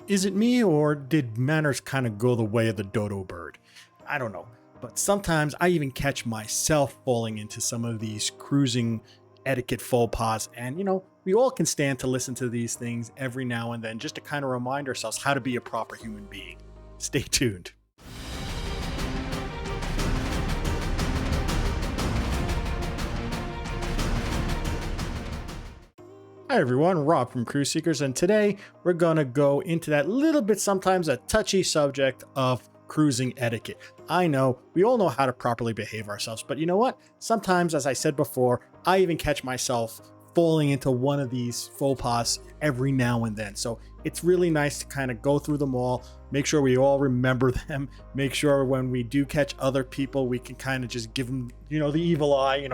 Is it me, or did manners kind of go the way of the dodo bird? I don't know. But sometimes I even catch myself falling into some of these cruising etiquette faux pas. And, we all can stand to listen to these things every now and then just to kind of remind ourselves how to be a proper human being. Stay tuned. Hi everyone, Rob from Cruise Seekers, and today we're gonna go into that little bit sometimes a touchy subject of cruising etiquette. I know, we all know how to properly behave ourselves, but you know what? Sometimes, as I said before, I even catch myself falling into one of these faux pas every now and then. So it's really nice to kind of go through them all, make sure we all remember them, make sure when we do catch other people, we can kind of just give them, the evil eye,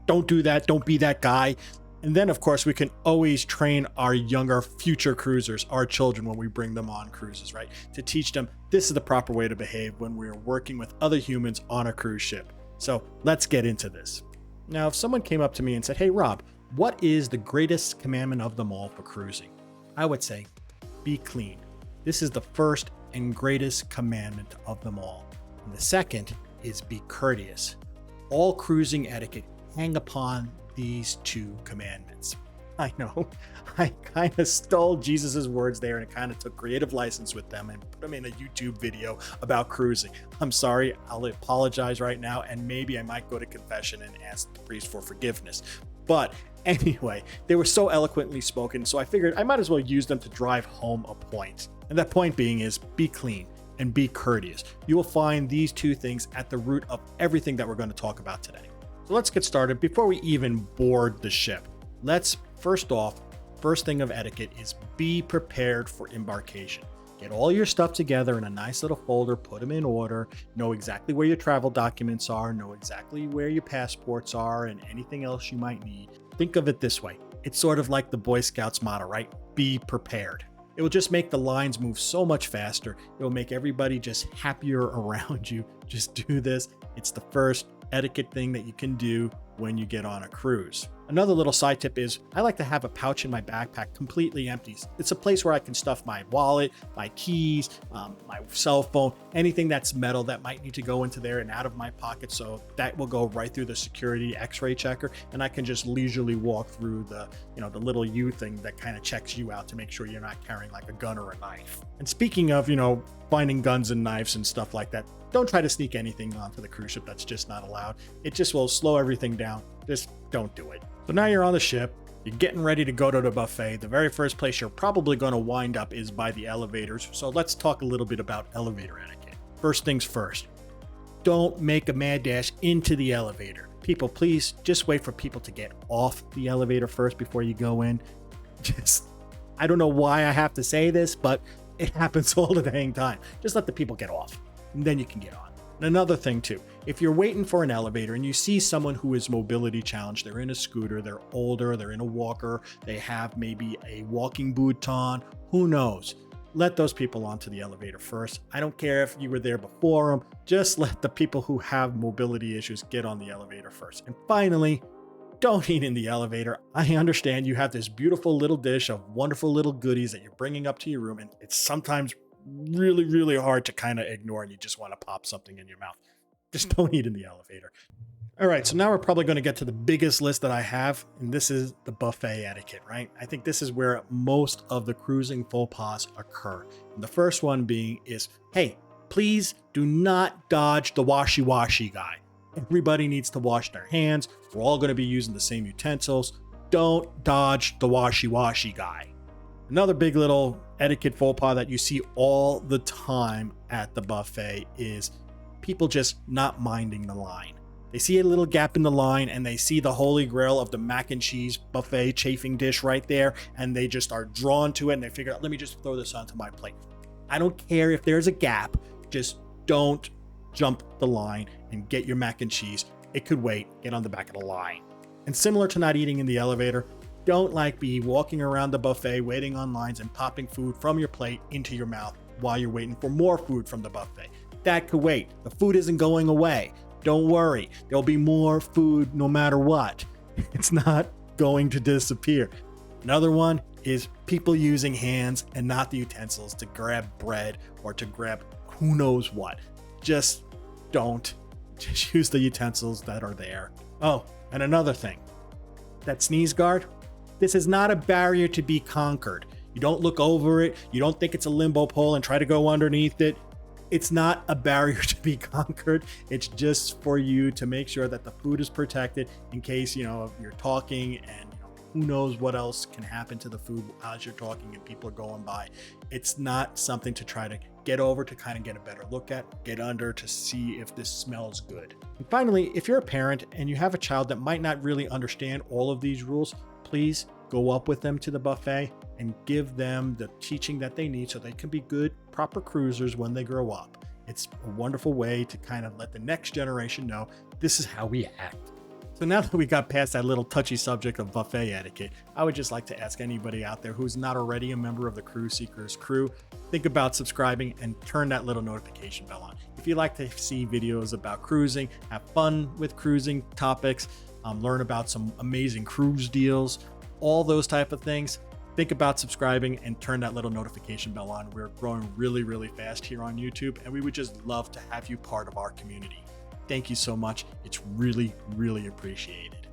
don't do that, don't be that guy. And then, of course, we can always train our younger future cruisers, our children, when we bring them on cruises, right? To teach them this is the proper way to behave when we're working with other humans on a cruise ship. So let's get into this. Now, if someone came up to me and said, hey, Rob, what is the greatest commandment of them all for cruising? I would say, be clean. This is the first and greatest commandment of them all. And the second is be courteous. All cruising etiquette hang upon these two commandments. I know, I kind of stole Jesus's words there and kind of took creative license with them and put them in a YouTube video about cruising. I'm sorry, I'll apologize right now, and maybe I might go to confession and ask the priest for forgiveness. But anyway, they were so eloquently spoken, so I figured I might as well use them to drive home a point. And that point being is be clean and be courteous. You will find these two things at the root of everything that we're going to talk about today. So let's get started. Before we even board the ship, let's first thing of etiquette is be prepared for embarkation. Get all your stuff together in a nice little folder, put them in order, know exactly where your travel documents are, know exactly where your passports are and anything else you might need. Think of it this way. It's sort of like the Boy Scouts motto, right? Be prepared. It will just make the lines move so much faster. It will make everybody just happier around you. Just do this. It's the first etiquette thing that you can do when you get on a cruise. Another little side tip is I like to have a pouch in my backpack completely empty. It's a place where I can stuff my wallet, my keys, my cell phone, anything that's metal that might need to go into there and out of my pocket. So that will go right through the security x-ray checker, and I can just leisurely walk through the little U thing that kind of checks you out to make sure you're not carrying like a gun or a knife. And speaking of, finding guns and knives and stuff like that, don't try to sneak anything onto the cruise ship. That's just not allowed. It just will slow everything down. Just don't do it. So now you're on the ship, you're getting ready to go to the buffet. The very first place you're probably going to wind up is by the elevators. So let's talk a little bit about elevator etiquette. First things first, don't make a mad dash into the elevator. People, please just wait for people to get off the elevator first before you go in. I don't know why I have to say this, but it happens all the dang time. Just let the people get off, and then you can get on. And another thing too, if you're waiting for an elevator and you see someone who is mobility challenged, they're in a scooter, they're older, they're in a walker, they have maybe a walking boot on, who knows? Let those people onto the elevator first. I don't care if you were there before them, just let the people who have mobility issues get on the elevator first. And finally, don't eat in the elevator. I understand you have this beautiful little dish of wonderful little goodies that you're bringing up to your room, and it's sometimes really, really hard to kind of ignore, and you just want to pop something in your mouth. Just don't eat in the elevator. All right, so now we're probably going to get to the biggest list that I have, and this is the buffet etiquette, right? I think this is where most of the cruising faux pas occur. And the first one being is, hey, please do not dodge the washy-washy guy. Everybody needs to wash their hands. We're all going to be using the same utensils. Don't dodge the washy-washy guy. Another big little etiquette faux pas that you see all the time at the buffet is people just not minding the line. They see a little gap in the line and they see the holy grail of the mac and cheese buffet chafing dish right there, and they just are drawn to it and they figure out, let me just throw this onto my plate. I don't care if there's a gap, just don't jump the line and get your mac and cheese. It could wait, get on the back of the line. And similar to not eating in the elevator, don't be walking around the buffet waiting on lines and popping food from your plate into your mouth while you're waiting for more food from the buffet. That could wait. The food isn't going away. Don't worry. There'll be more food no matter what. It's not going to disappear. Another one, is people using hands and not the utensils to grab bread or to grab who knows what. Just don't. Just use the utensils that are there. Oh, and another thing, that sneeze guard, this is not a barrier to be conquered. You don't look over it. You don't think it's a limbo pole and try to go underneath it. It's not a barrier to be conquered. It's just for you to make sure that the food is protected in case, you're talking and who knows what else can happen to the food as you're talking and people are going by. It's not something to try to get over to kind of get a better look at, get under to see if this smells good. And finally, if you're a parent and you have a child that might not really understand all of these rules, please go up with them to the buffet and give them the teaching that they need so they can be good, proper cruisers when they grow up. It's a wonderful way to kind of let the next generation know this is how we act. So now that we got past that little touchy subject of buffet etiquette, I would just like to ask anybody out there who's not already a member of the Cruise Seekers crew, think about subscribing and turn that little notification bell on. If you like to see videos about cruising, have fun with cruising topics, learn about some amazing cruise deals, all those type of things, think about subscribing and turn that little notification bell on. We're growing really, really fast here on YouTube, and we would just love to have you part of our community. Thank you so much. It's really, really appreciated.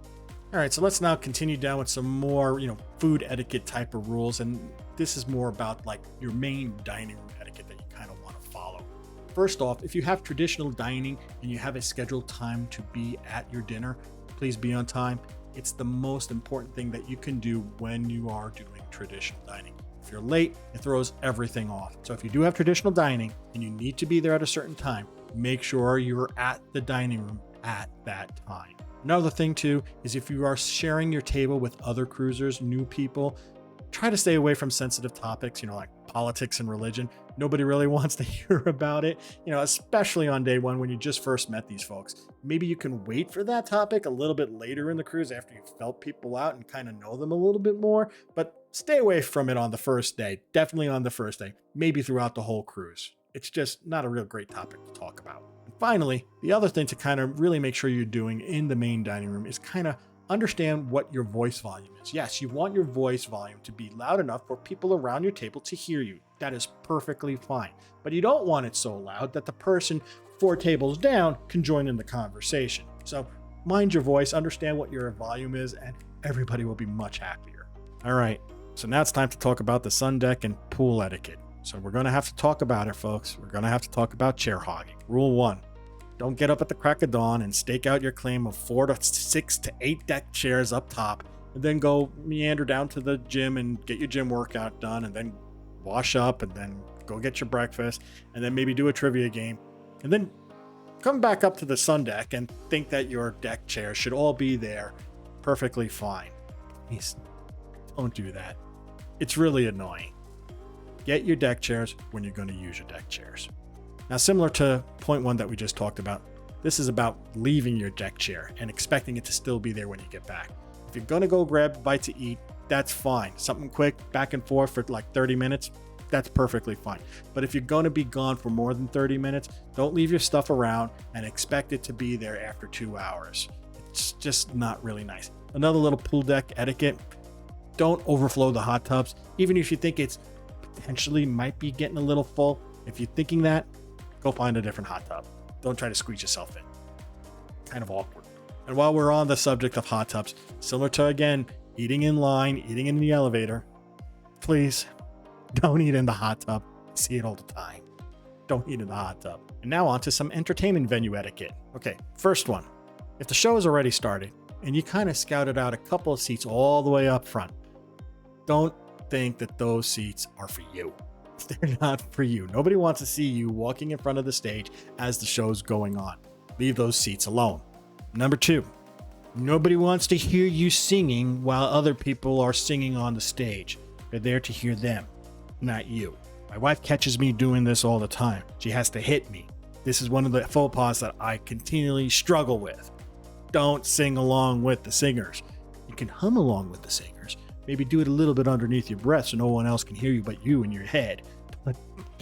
All right, so let's now continue down with some more, food etiquette type of rules. And this is more about like your main dining room etiquette that you kind of want to follow. First off, if you have traditional dining and you have a scheduled time to be at your dinner, please be on time. It's the most important thing that you can do when you are doing traditional dining. If you're late, it throws everything off. So if you do have traditional dining and you need to be there at a certain time, make sure you're at the dining room at that time. Another thing too is if you are sharing your table with other cruisers, new people, try to stay away from sensitive topics, like politics and religion. Nobody really wants to hear about it, especially on day one when you just first met these folks. Maybe you can wait for that topic a little bit later in the cruise after you've felt people out and kind of know them a little bit more, but stay away from it on the first day. Definitely on the first day, maybe throughout the whole cruise. It's just not a real great topic to talk about. And finally, the other thing to kind of really make sure you're doing in the main dining room is kind of understand what your voice volume is. Yes, you want your voice volume to be loud enough for people around your table to hear you. That is perfectly fine. But you don't want it so loud that the person 4 tables down can join in the conversation. So mind your voice, understand what your volume is, and everybody will be much happier. All right, so now it's time to talk about the sun deck and pool etiquette. So we're going to have to talk about it, folks. We're going to have to talk about chair hogging. Rule 1, don't get up at the crack of dawn and stake out your claim of 4 to 6 to 8 deck chairs up top, and then go meander down to the gym and get your gym workout done, and then wash up, and then go get your breakfast, and then maybe do a trivia game, and then come back up to the sun deck and think that your deck chairs should all be there perfectly fine. Please don't do that. It's really annoying. Get your deck chairs when you're going to use your deck chairs. Now, similar to point 1 that we just talked about, this is about leaving your deck chair and expecting it to still be there when you get back. If you're going to go grab a bite to eat, that's fine. Something quick, back and forth for like 30 minutes, that's perfectly fine. But if you're going to be gone for more than 30 minutes, don't leave your stuff around and expect it to be there after 2 hours. It's just not really nice. Another little pool deck etiquette, don't overflow the hot tubs. Even if you think it's potentially might be getting a little full, if you're thinking that, go find a different hot tub. Don't try to squeeze yourself in. Kind of awkward. And while we're on the subject of hot tubs, similar to, again, eating in line, eating in the elevator, please don't eat in the hot tub. I see it all the time. Don't eat in the hot tub. And now on to some entertainment venue etiquette. Okay, first one. If the show has already started and you kind of scouted out a couple of seats all the way up front, don't think that those seats are for you. They're not for you. Nobody wants to see you walking in front of the stage as the show's going on. Leave those seats alone. Number 2, nobody wants to hear you singing while other people are singing on the stage. They're there to hear them, not you. My wife catches me doing this all the time. She has to hit me. This is one of the faux pas that I continually struggle with. Don't sing along with the singers. You can hum along with the singers. Maybe do it a little bit underneath your breath so no one else can hear you but you in your head. But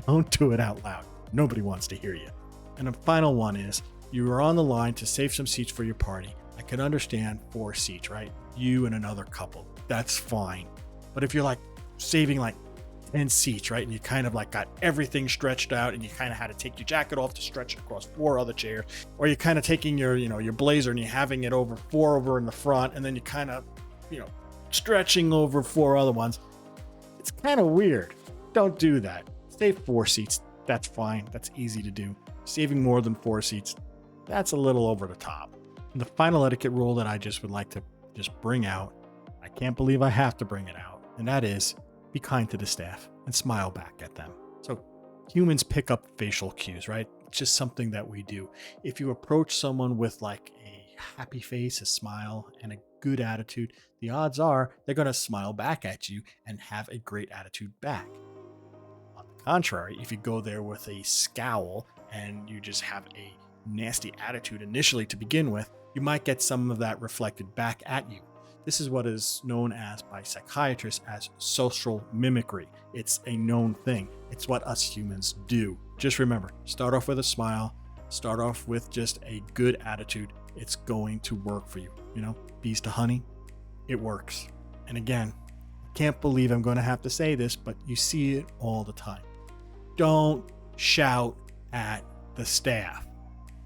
don't do it out loud. Nobody wants to hear you. And the final one is, you are on the line to save some seats for your party. I can understand 4 seats, right? You and another couple. That's fine. But if you're like saving like 10 seats, right? And you kind of like got everything stretched out, and you kind of had to take your jacket off to stretch it across 4 other chairs, or you're kind of taking your, your blazer and you're having it over 4 over in the front, and then you kind of, stretching over 4 other ones. It's kind of weird. Don't do that. Save 4 seats. That's fine. That's easy to do. Saving more than 4 seats, that's a little over the top. And the final etiquette rule that I just would like to just bring out, I can't believe I have to bring it out, and that is be kind to the staff and smile back at them. So humans pick up facial cues, right? It's just something that we do. If you approach someone with like a happy face, a smile, and a good attitude, the odds are they're going to smile back at you and have a great attitude back. On the contrary, if you go there with a scowl and you just have a nasty attitude initially to begin with, you might get some of that reflected back at you. This is what is known as by psychiatrists as social mimicry. It's a known thing. It's what us humans do. Just remember, start off with a smile, start off with just a good attitude. It's going to work for you. Bees to honey, it works. And again, I can't believe I'm going to have to say this, but you see it all the time. Don't shout at the staff.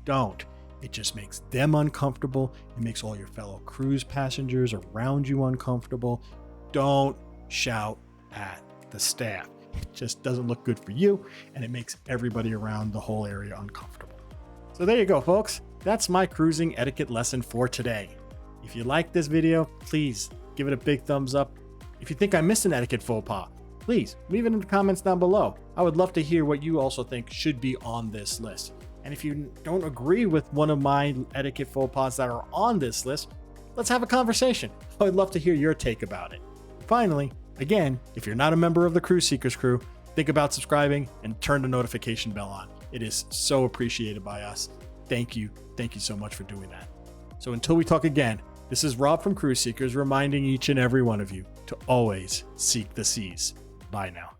Don't. It just makes them uncomfortable. It makes all your fellow cruise passengers around you uncomfortable. Don't shout at the staff. It just doesn't look good for you, and it makes everybody around the whole area uncomfortable. So there you go, folks. That's my cruising etiquette lesson for today. If you like this video, please give it a big thumbs up. If you think I missed an etiquette faux pas, please leave it in the comments down below. I would love to hear what you also think should be on this list. And if you don't agree with one of my etiquette faux pas that are on this list, let's have a conversation. I would love to hear your take about it. Finally, again, if you're not a member of the Cruise Seekers crew, think about subscribing and turn the notification bell on. It is so appreciated by us. Thank you. Thank you so much for doing that. So until we talk again, this is Rob from Cruise Seekers reminding each and every one of you to always seek the seas. Bye now.